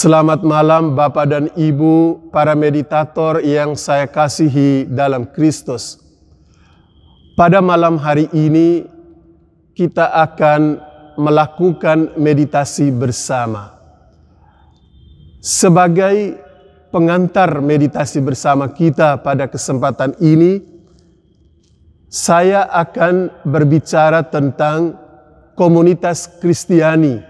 Selamat malam Bapak dan Ibu, para meditator yang saya kasihi dalam Kristus. Pada malam hari ini kita akan melakukan meditasi bersama. Sebagai pengantar meditasi bersama kita pada kesempatan ini, saya akan berbicara tentang komunitas Kristiani.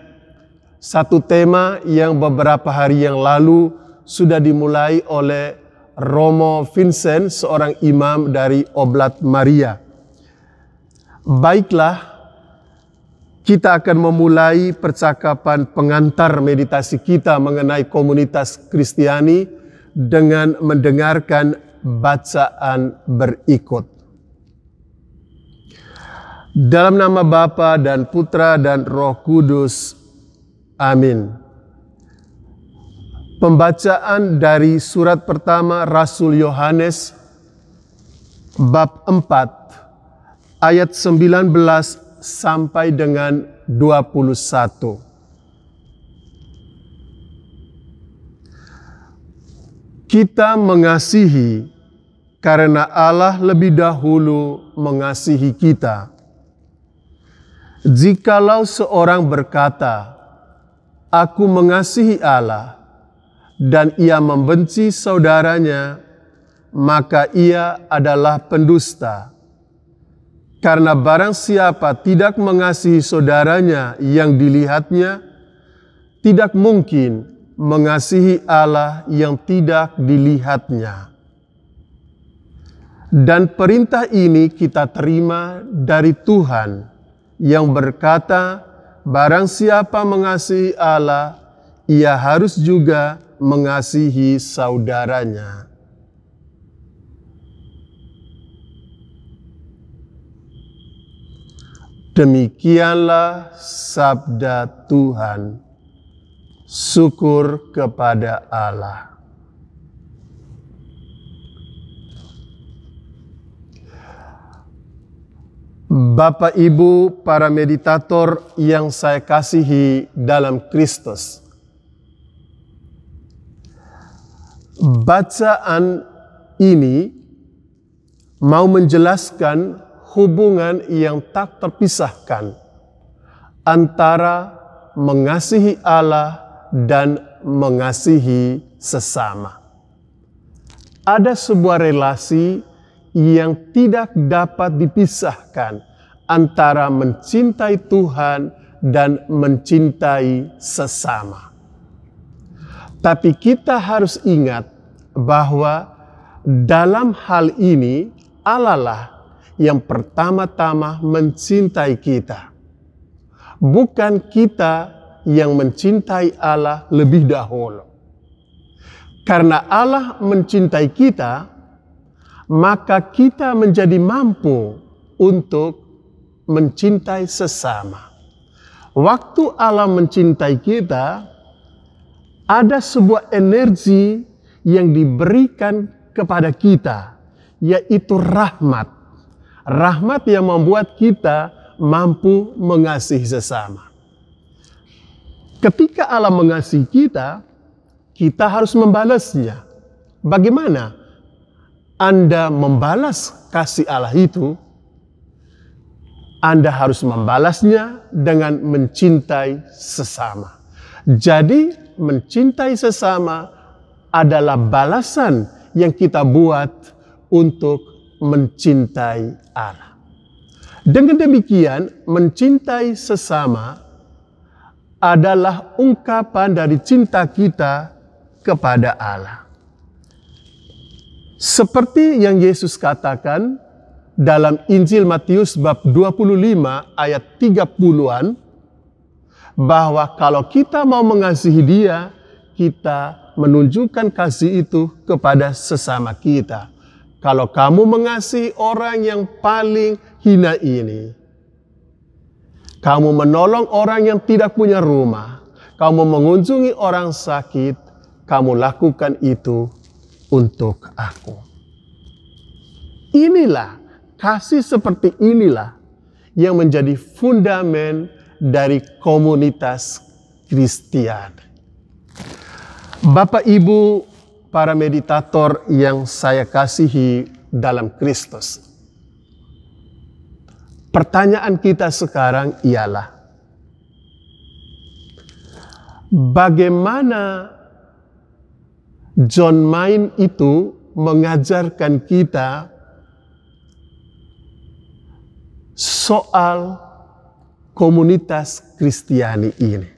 Satu tema yang beberapa hari yang lalu sudah dimulai oleh Romo Vincent, seorang imam dari Oblat Maria. Baiklah, kita akan memulai percakapan pengantar meditasi kita mengenai komunitas Kristiani dengan mendengarkan bacaan berikut. Dalam nama Bapa dan Putra dan Roh Kudus, amin. Pembacaan dari surat pertama Rasul Yohanes bab 4 ayat 19 sampai dengan 21. Kita mengasihi karena Allah lebih dahulu mengasihi kita. Jikalau seorang berkata, "Aku mengasihi Allah," dan ia membenci saudaranya, maka ia adalah pendusta. Karena barang siapa tidak mengasihi saudaranya yang dilihatnya, tidak mungkin mengasihi Allah yang tidak dilihatnya. Dan perintah ini kita terima dari Tuhan yang berkata, barang siapa mengasihi Allah, ia harus juga mengasihi saudaranya. Demikianlah sabda Tuhan. Syukur kepada Allah. Bapak Ibu para meditator yang saya kasihi dalam Kristus. Bacaan ini mau menjelaskan hubungan yang tak terpisahkan antara mengasihi Allah dan mengasihi sesama. Ada sebuah relasi yang tidak dapat dipisahkan antara mencintai Tuhan dan mencintai sesama. Tapi kita harus ingat bahwa dalam hal ini Allah lah yang pertama-tama mencintai kita. Bukan kita yang mencintai Allah lebih dahulu. Karena Allah mencintai kita, maka kita menjadi mampu untuk mencintai sesama. Waktu Allah mencintai kita, ada sebuah energi yang diberikan kepada kita, yaitu rahmat. Rahmat yang membuat kita mampu mengasihi sesama. Ketika Allah mengasihi kita, kita harus membalasnya. Bagaimana Anda membalas kasih Allah itu? Anda harus membalasnya dengan mencintai sesama. Jadi mencintai sesama adalah balasan yang kita buat untuk mencintai Allah. Dengan demikian, mencintai sesama adalah ungkapan dari cinta kita kepada Allah. Seperti yang Yesus katakan dalam Injil Matius bab 25 ayat 30-an, bahwa kalau kita mau mengasihi Dia, kita menunjukkan kasih itu kepada sesama kita. Kalau kamu mengasihi orang yang paling hina ini, kamu menolong orang yang tidak punya rumah, kamu mengunjungi orang sakit, kamu lakukan itu untuk aku. Inilah, kasih seperti inilah yang menjadi fundamen dari komunitas Kristiani. Bapak Ibu para meditator yang saya kasihi dalam Kristus. Pertanyaan kita sekarang ialah, bagaimana John Main itu mengajarkan kita soal komunitas Kristiani ini?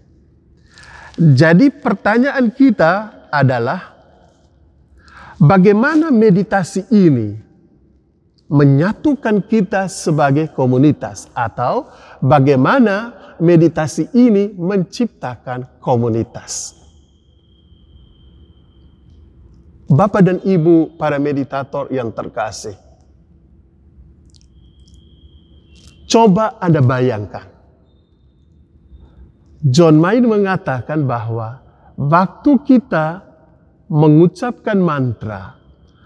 Jadi pertanyaan kita adalah, bagaimana meditasi ini menyatukan kita sebagai komunitas, atau bagaimana meditasi ini menciptakan komunitas? Bapak dan Ibu para meditator yang terkasih, coba Anda bayangkan, John Main mengatakan bahwa waktu kita mengucapkan mantra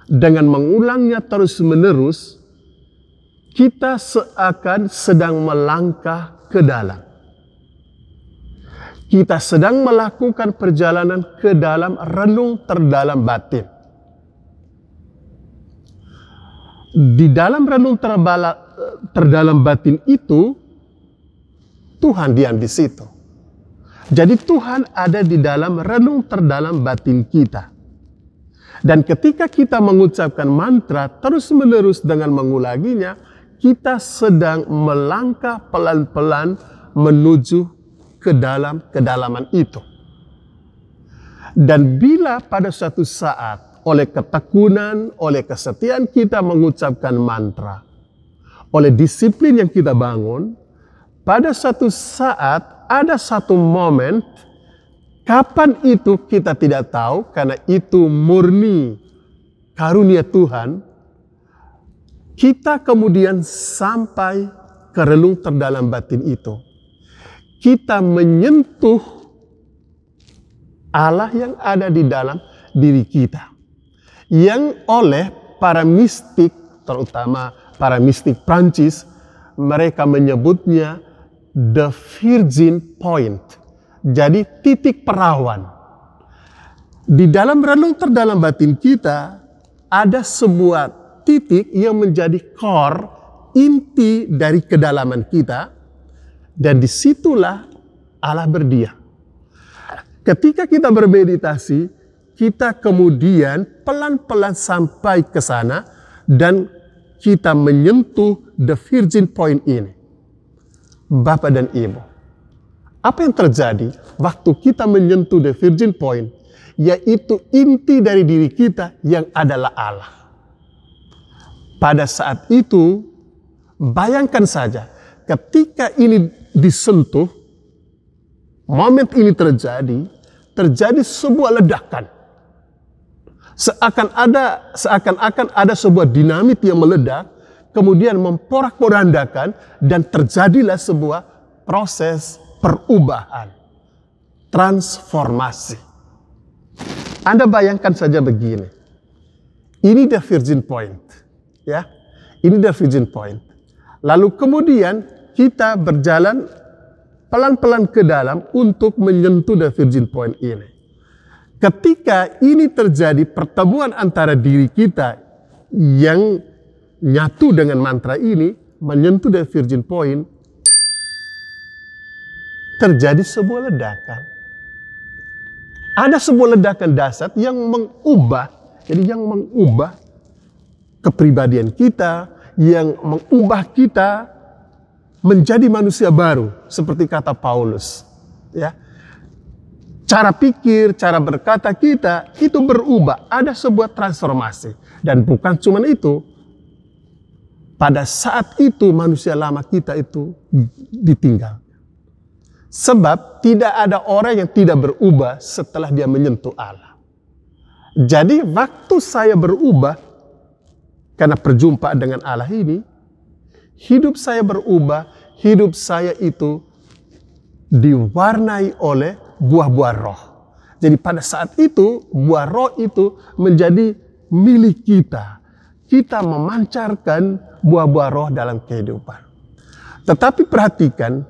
dengan mengulangnya terus-menerus, kita seakan sedang melangkah ke dalam. Kita sedang melakukan perjalanan ke dalam relung terdalam batin. Di dalam relung terdalam batin itu, Tuhan diam di situ. Jadi Tuhan ada di dalam relung terdalam batin kita. Dan ketika kita mengucapkan mantra terus-menerus dengan mengulanginya, kita sedang melangkah pelan-pelan menuju ke dalam kedalaman itu. Dan bila pada suatu saat oleh ketekunan, oleh kesetiaan kita mengucapkan mantra, oleh disiplin yang kita bangun, pada suatu saat ada satu momen, kapan itu kita tidak tahu, karena itu murni karunia Tuhan, kita kemudian sampai ke relung terdalam batin itu. Kita menyentuh Allah yang ada di dalam diri kita, yang oleh para mistik, terutama para mistik Prancis, mereka menyebutnya the Virgin Point. Jadi titik perawan. Di dalam relung terdalam batin kita ada sebuah titik yang menjadi core, inti dari kedalaman kita, dan disitulah Allah berdiam. Ketika kita bermeditasi, kita kemudian pelan-pelan sampai ke sana dan kita menyentuh the Virgin Point ini. Bapak dan Ibu, apa yang terjadi waktu kita menyentuh the Virgin Point, yaitu inti dari diri kita yang adalah Allah. Pada saat itu, bayangkan saja, ketika ini disentuh, momen ini terjadi sebuah ledakan. Seakan-akan ada sebuah dinamit yang meledak, kemudian memporak-porandakan, dan terjadilah sebuah proses perubahan, transformasi. Anda bayangkan saja begini, ini the Virgin Point, ya, ini the Virgin Point. Lalu kemudian kita berjalan pelan-pelan ke dalam untuk menyentuh the Virgin Point ini. Ketika ini terjadi pertemuan antara diri kita yang nyatu dengan mantra ini, menyentuh the Virgin Point, terjadi sebuah ledakan. Ada sebuah ledakan dasar yang mengubah kepribadian kita, yang mengubah kita menjadi manusia baru, seperti kata Paulus. Ya, cara pikir, cara berkata kita itu berubah, ada sebuah transformasi, dan bukan cuma itu. Pada saat itu manusia lama kita itu ditinggal. Sebab tidak ada orang yang tidak berubah setelah dia menyentuh Allah. Jadi waktu saya berubah karena perjumpaan dengan Allah ini, hidup saya berubah, hidup saya itu diwarnai oleh buah-buah roh. Jadi pada saat itu buah roh itu menjadi milik kita. Kita memancarkan buah-buah roh dalam kehidupan. Tetapi perhatikan,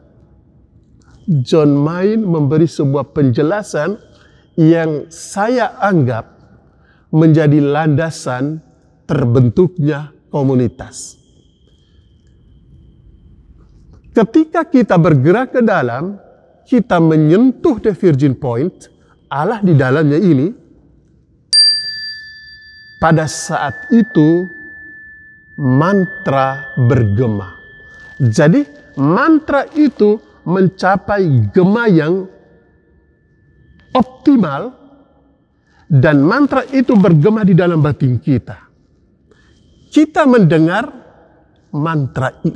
John Main memberi sebuah penjelasan yang saya anggap menjadi landasan terbentuknya komunitas. Ketika kita bergerak ke dalam, kita menyentuh the virgin point, Allah di dalamnya ini, pada saat itu mantra bergema. Jadi mantra itu mencapai gema yang optimal dan mantra itu bergema di dalam batin kita. Kita mendengar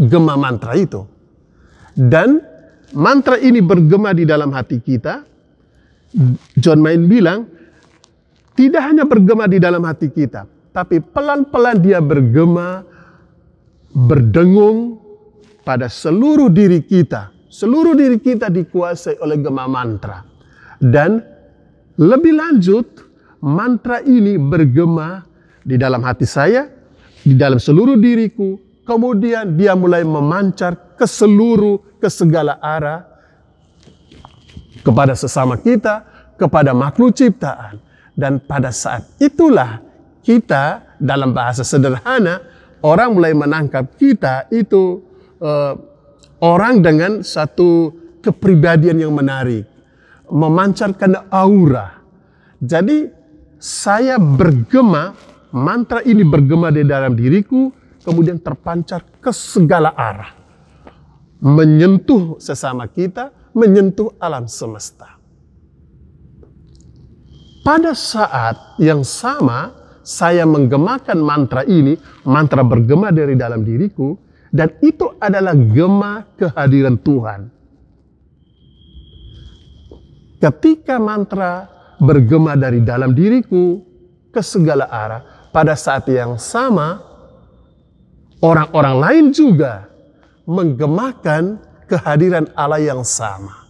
gema mantra itu. Dan mantra ini bergema di dalam hati kita. John Main bilang, tidak hanya bergema di dalam hati kita, tapi pelan-pelan dia bergema, berdengung pada seluruh diri kita. Seluruh diri kita dikuasai oleh gema mantra. Dan lebih lanjut, mantra ini bergema di dalam hati saya, di dalam seluruh diriku. Kemudian dia mulai memancar ke segala arah, kepada sesama kita, kepada makhluk ciptaan. Dan pada saat itulah kita, dalam bahasa sederhana, orang mulai menangkap kita itu orang dengan satu kepribadian yang menarik, memancarkan aura. Jadi saya bergema, mantra ini bergema di dalam diriku, kemudian terpancar ke segala arah, menyentuh sesama kita, menyentuh alam semesta. Pada saat yang sama, saya menggemakan mantra ini, mantra bergema dari dalam diriku, dan itu adalah gema kehadiran Tuhan. Ketika mantra bergema dari dalam diriku ke segala arah, pada saat yang sama, orang-orang lain juga menggemakan kehadiran Allah yang sama.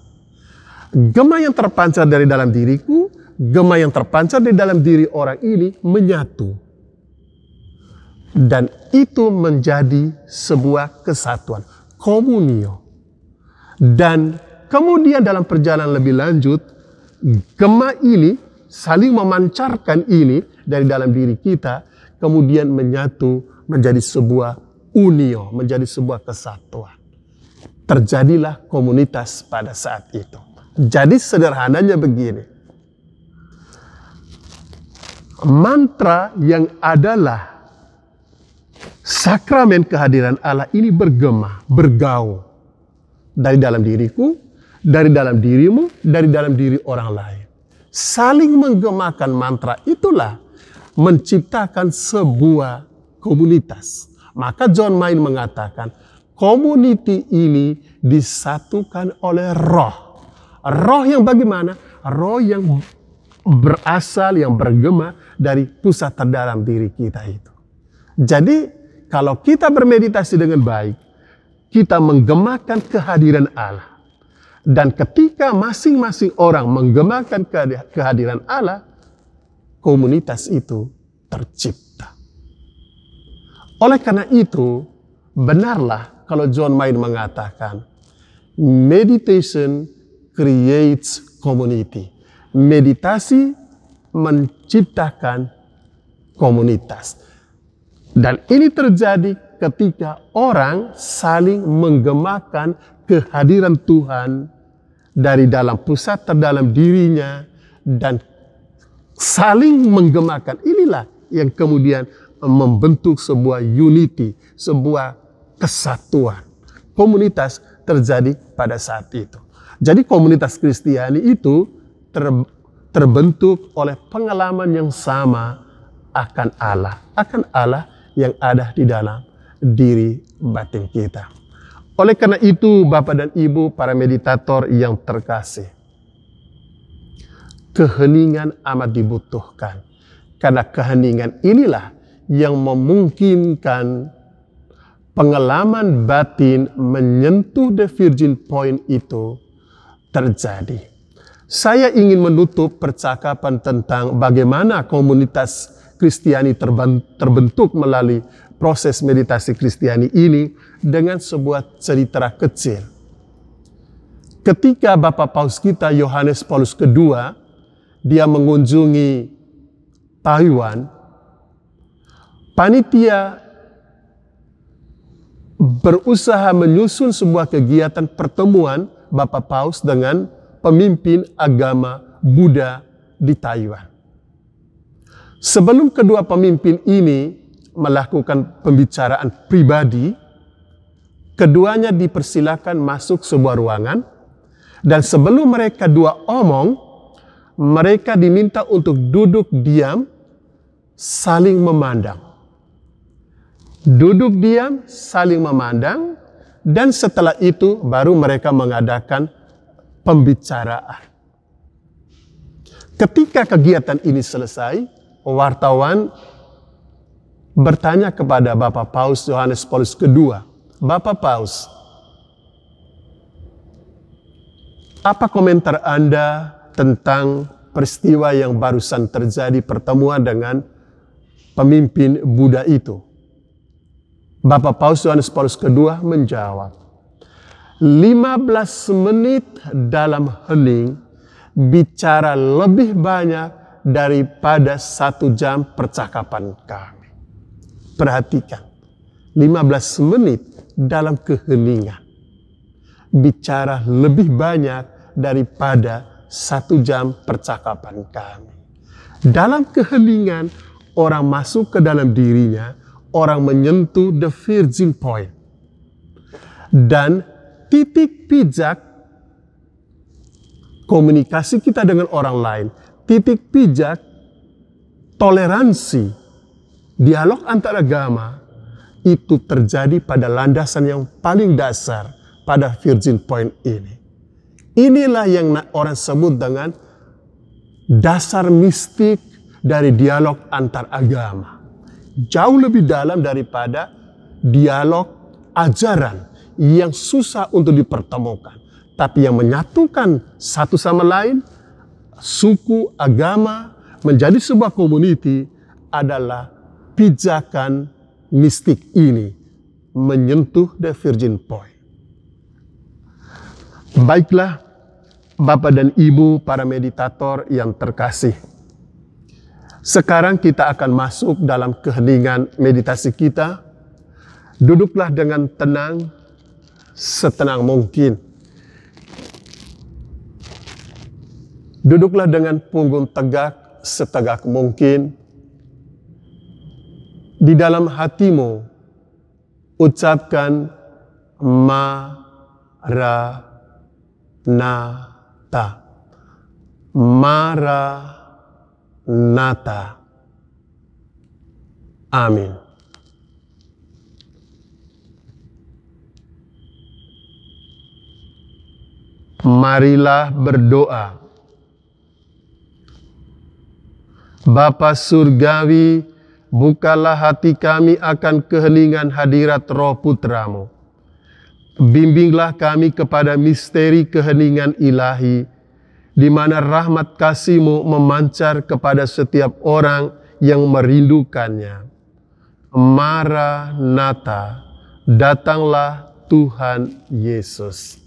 Gema yang terpancar dari dalam diriku, gema yang terpancar di dalam diri orang ini menyatu. Dan itu menjadi sebuah kesatuan, komunio. Dan kemudian dalam perjalanan lebih lanjut, gema ini saling memancarkan ini dari dalam diri kita, kemudian menyatu menjadi sebuah unio, menjadi sebuah kesatuan. Terjadilah komunitas pada saat itu. Jadi sederhananya begini. Mantra yang adalah sakramen kehadiran Allah ini bergema, bergaung. Dari dalam diriku, dari dalam dirimu, dari dalam diri orang lain. Saling menggemakan mantra itulah menciptakan sebuah komunitas. Maka John Main mengatakan, community ini disatukan oleh roh. Roh yang bagaimana? Roh yang berasal, yang bergema dari pusat terdalam diri kita itu. Jadi kalau kita bermeditasi dengan baik, kita menggemakan kehadiran Allah. Dan ketika masing-masing orang menggemakan kehadiran Allah, komunitas itu tercipta. Oleh karena itu, benarlah kalau John Main mengatakan, meditation creates community. Meditasi menciptakan komunitas. Dan ini terjadi ketika orang saling menggemakan kehadiran Tuhan dari dalam pusat terdalam dirinya dan saling menggemakan. Inilah yang kemudian membentuk sebuah unity, sebuah kesatuan. Komunitas terjadi pada saat itu. Jadi komunitas Kristiani itu terbentuk oleh pengalaman yang sama akan Allah yang ada di dalam diri batin kita. Oleh karena itu, Bapak dan Ibu, para meditator yang terkasih, keheningan amat dibutuhkan. Karena keheningan inilah yang memungkinkan pengalaman batin menyentuh the virgin point itu terjadi. Saya ingin menutup percakapan tentang bagaimana komunitas Kristiani terbentuk melalui proses meditasi Kristiani ini dengan sebuah cerita kecil. Ketika Bapak Paus kita Yohanes Paulus II dia mengunjungi Taiwan, panitia berusaha menyusun sebuah kegiatan pertemuan Bapak Paus dengan pemimpin agama Buddha di Taiwan. Sebelum kedua pemimpin ini melakukan pembicaraan pribadi, keduanya dipersilakan masuk sebuah ruangan, dan sebelum mereka dua omong, mereka diminta untuk duduk diam, saling memandang. Duduk diam, saling memandang, dan setelah itu baru mereka mengadakan pembicaraan. Ketika kegiatan ini selesai, wartawan bertanya kepada Bapak Paus Yohanes Paulus II, "Bapak Paus, apa komentar Anda tentang peristiwa yang barusan terjadi pertemuan dengan pemimpin Buddha itu?" Bapak Paus Yohanes Paulus II menjawab, 15 menit dalam hening bicara lebih banyak daripada 1 jam percakapan kami. Perhatikan, 15 menit dalam keheningan bicara lebih banyak daripada 1 jam percakapan kami. Dalam keheningan, orang masuk ke dalam dirinya, orang menyentuh the virgin point. Dan titik pijak komunikasi kita dengan orang lain, titik pijak toleransi, dialog antar agama, itu terjadi pada landasan yang paling dasar, pada virgin point ini. Inilah yang orang sebut dengan dasar mistik dari dialog antar agama. Jauh lebih dalam daripada dialog ajaran yang susah untuk dipertemukan. Tapi yang menyatukan satu sama lain, suku, agama, menjadi sebuah community adalah pijakan mistik ini, menyentuh the virgin point. Baiklah, Bapak dan Ibu para meditator yang terkasih. Sekarang kita akan masuk dalam keheningan meditasi kita. Duduklah dengan tenang, setenang mungkin. Duduklah dengan punggung tegak, setegak mungkin. Di dalam hatimu, ucapkan Maranatha. Maranatha. Amin. Marilah berdoa. Bapa Surgawi, bukalah hati kami akan keheningan hadirat Roh Putramu. Bimbinglah kami kepada misteri keheningan ilahi, di mana rahmat kasih-Mu memancar kepada setiap orang yang merindukannya. Maranatha, datanglah Tuhan Yesus.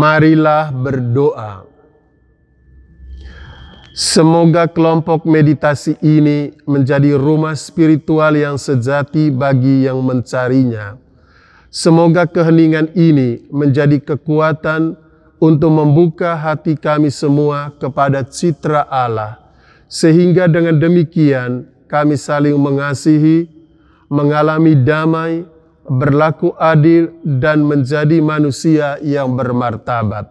Marilah berdoa. Semoga kelompok meditasi ini menjadi rumah spiritual yang sejati bagi yang mencarinya. Semoga keheningan ini menjadi kekuatan untuk membuka hati kami semua kepada citra Allah, sehingga dengan demikian kami saling mengasihi, mengalami damai, berlaku adil, dan menjadi manusia yang bermartabat.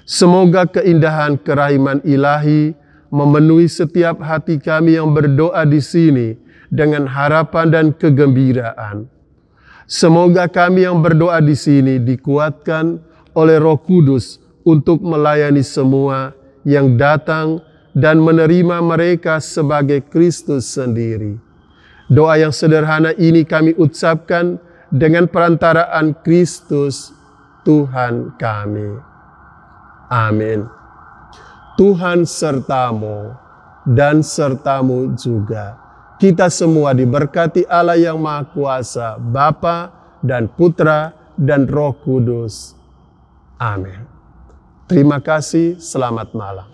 Semoga keindahan kerahiman ilahi memenuhi setiap hati kami yang berdoa di sini dengan harapan dan kegembiraan. Semoga kami yang berdoa di sini dikuatkan oleh Roh Kudus untuk melayani semua yang datang dan menerima mereka sebagai Kristus sendiri. Doa yang sederhana ini kami ucapkan dengan perantaraan Kristus Tuhan kami. Amin. Tuhan sertamu dan sertamu juga. Kita semua diberkati Allah yang Maha Kuasa, Bapa dan Putra dan Roh Kudus. Amin. Terima kasih, selamat malam.